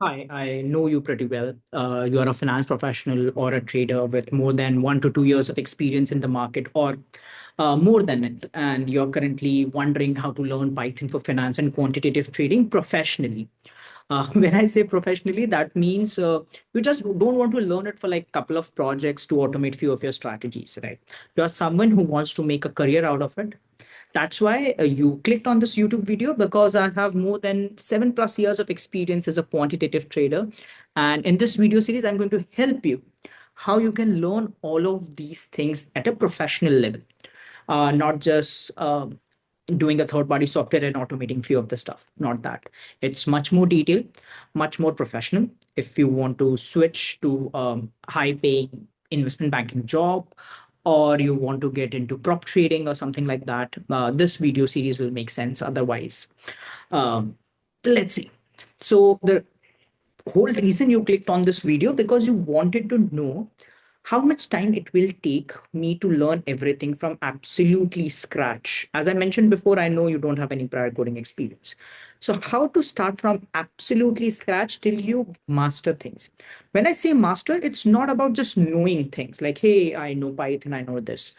Hi, I know you pretty well. You are a finance professional or a trader with more than 1 to 2 years of experience in the market or more than it. And you're currently wondering how to learn Python for finance and quantitative trading professionally. When I say professionally, that means you just don't want to learn it for like a couple of projects to automate few of your strategies, right? You're someone who wants to make a career out of it. That's why you clicked on this YouTube video because I have more than 7+ years of experience as a quantitative trader. And in this video series, I'm going to help you how you can learn all of these things at a professional level, not just doing a third party software and automating few of the stuff. Not that. It's much more detailed, much more professional. If you want to switch to high paying investment banking job, or you want to get into prop trading or something like that, this video series will make sense. Otherwise, um, let's see. So the whole reason you clicked on this video because you wanted to know how much time it will take me to learn everything from absolutely scratch. As I mentioned before, I know you don't have any prior coding experience. So how to start from absolutely scratch till you master things. When I say master, it's not about just knowing things like, hey, I know Python, I know this.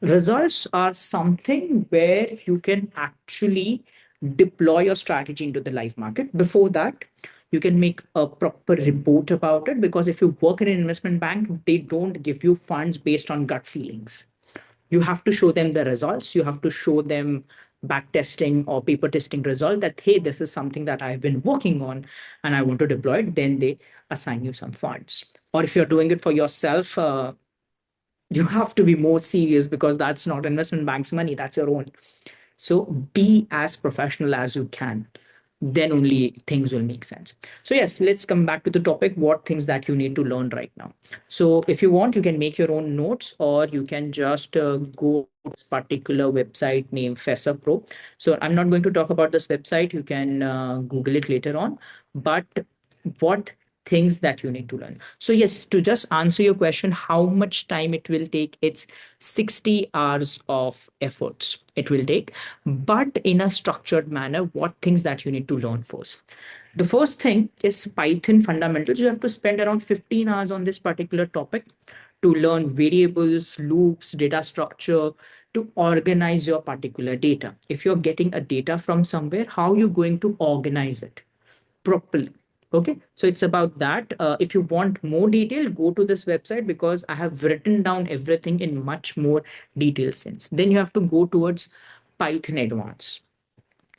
Results are something where you can actually deploy your strategy into the live market. Before that, you can make a proper report about it, because if you work in an investment bank, they don't give you funds based on gut feelings. You have to show them the results. You have to show them back testing or paper testing result that, hey, this is something that I've been working on and I want to deploy it. Then they assign you some funds. Or if you're doing it for yourself, you have to be more serious because that's not investment bank's money, that's your own. So be as professional as you can, then only things will make sense. So yes, let's come back to the topic, what things that you need to learn right now. So if you want, you can make your own notes, or you can just go to this particular website named Fessor Pro. So I'm not going to talk about this website, you can Google it later on. But what things that you need to learn. So yes, to just answer your question, how much time it will take, it's 60 hours of efforts it will take, but in a structured manner. What things that you need to learn first? The first thing is Python fundamentals. You have to spend around 15 hours on this particular topic to learn variables, loops, data structure, to organize your particular data. If you're getting a data from somewhere, how are you going to organize it properly? Okay, so it's about that. If you want more detail, go to this website because I have written down everything in much more detailed sense. Then you have to go towards Python Advanced.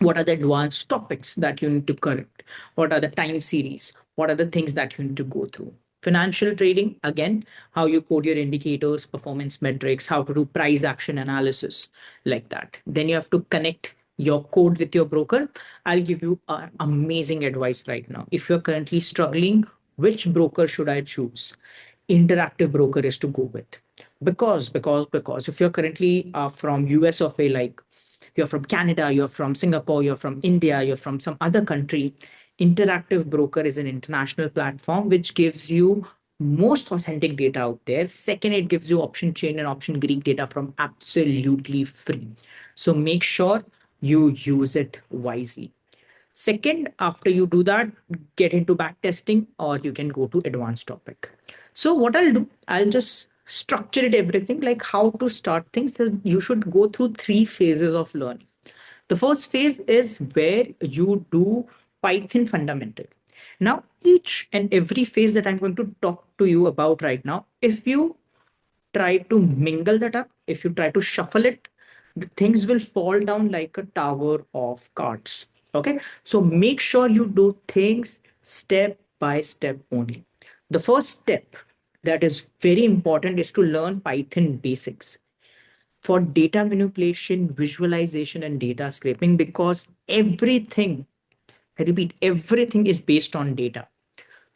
What are the advanced topics that you need to correct? What are the time series? What are the things that you need to go through? Financial trading, again, how you code your indicators, performance metrics, how to do price action analysis, like that. Then you have to connect your code with your broker. I'll give you amazing advice right now. If you're currently struggling, which broker should I choose? Interactive broker is to go with. Because if you're currently from US of A, like you're from Canada, you're from Singapore, you're from India, you're from some other country, Interactive Broker is an international platform which gives you most authentic data out there. Second, it gives you option chain and option Greek data from absolutely free. So make sure you use it wisely. Second, after you do that, get into back testing, or you can go to advanced topic. So what I'll do, I'll just structure it everything like how to start things. So you should go through 3 phases of learning. The first phase is where you do Python fundamental. Now, each and every phase that I'm going to talk to you about right now, if you try to mingle that up, if you try to shuffle it, the things will fall down like a tower of cards. Okay. So make sure you do things step by step only. The first step that is very important is to learn Python basics for data manipulation, visualization, and data scraping, because everything, I repeat, everything is based on data.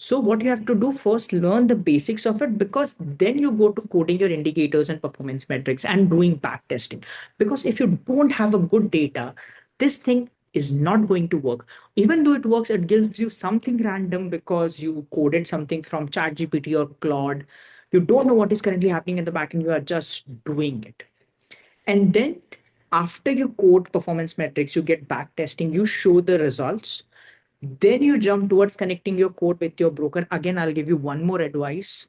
So what you have to do first, learn the basics of it, because then you go to coding your indicators and performance metrics and doing back testing. Because if you don't have a good data, this thing is not going to work. Even though it works, it gives you something random because you coded something from ChatGPT or Claude. You don't know what is currently happening in the back and you are just doing it. And then after you code performance metrics, you get back testing, you show the results. Then you jump towards connecting your code with your broker. Again, I'll give you one more advice.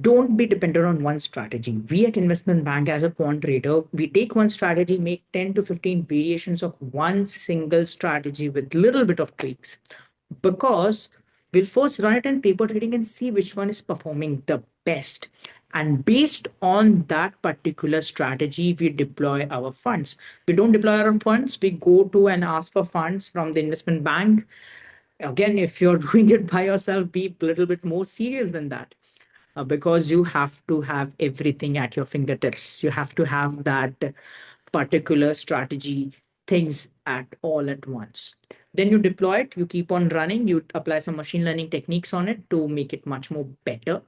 Don't be dependent on one strategy. We at investment bank, as a quant trader, we take one strategy, make 10 to 15 variations of one single strategy with little bit of tweaks, because we'll first run it in paper trading and see which one is performing the best, and based on that particular strategy we deploy our funds. We don't deploy our funds, we go to and ask for funds from the investment bank. Again, if you're doing it by yourself, be a little bit more serious than that, because you have to have everything at your fingertips. You have to have that particular strategy things at all at once. Then you deploy it, you keep on running, you apply some machine learning techniques on it to make it much more better,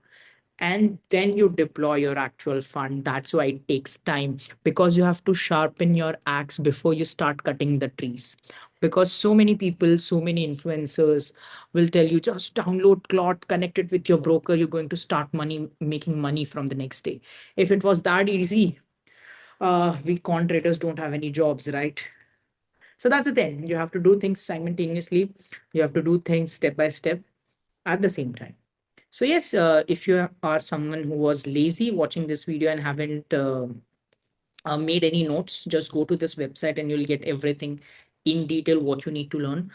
and then you deploy your actual fund. That's why it takes time, because you have to sharpen your axe before you start cutting the trees. Because so many people, so many influencers will tell you just download Clot, connect it with your broker, you're going to start making money from the next day. If it was that easy, we con traders don't have any jobs, right? So that's the thing. You have to do things simultaneously. You have to do things step by step at the same time. So yes, if you are someone who was lazy watching this video and haven't made any notes, just go to this website and you'll get everything in detail what you need to learn.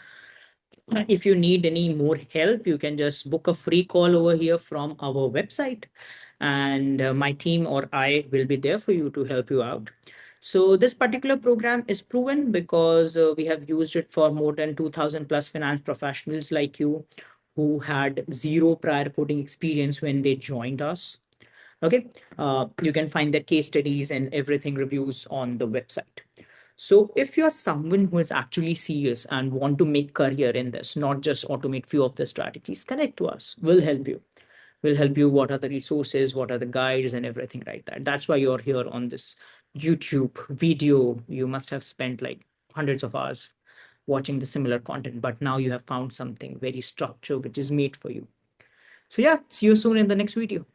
If you need any more help, you can just book a free call over here from our website, and my team or I will be there for you to help you out. So this particular program is proven because we have used it for more than 2000 plus finance professionals like you who had zero prior coding experience when they joined us. Okay, you can find their case studies and everything reviews on the website. So if you're someone who is actually serious and want to make career in this, not just automate few of the strategies, connect to us. We'll help you. We'll help you. What are the resources? What are the guides and everything like that? That's why you're here on this YouTube video. You must have spent like hundreds of hours watching the similar content, but now you have found something very structured, which is made for you. So yeah, see you soon in the next video.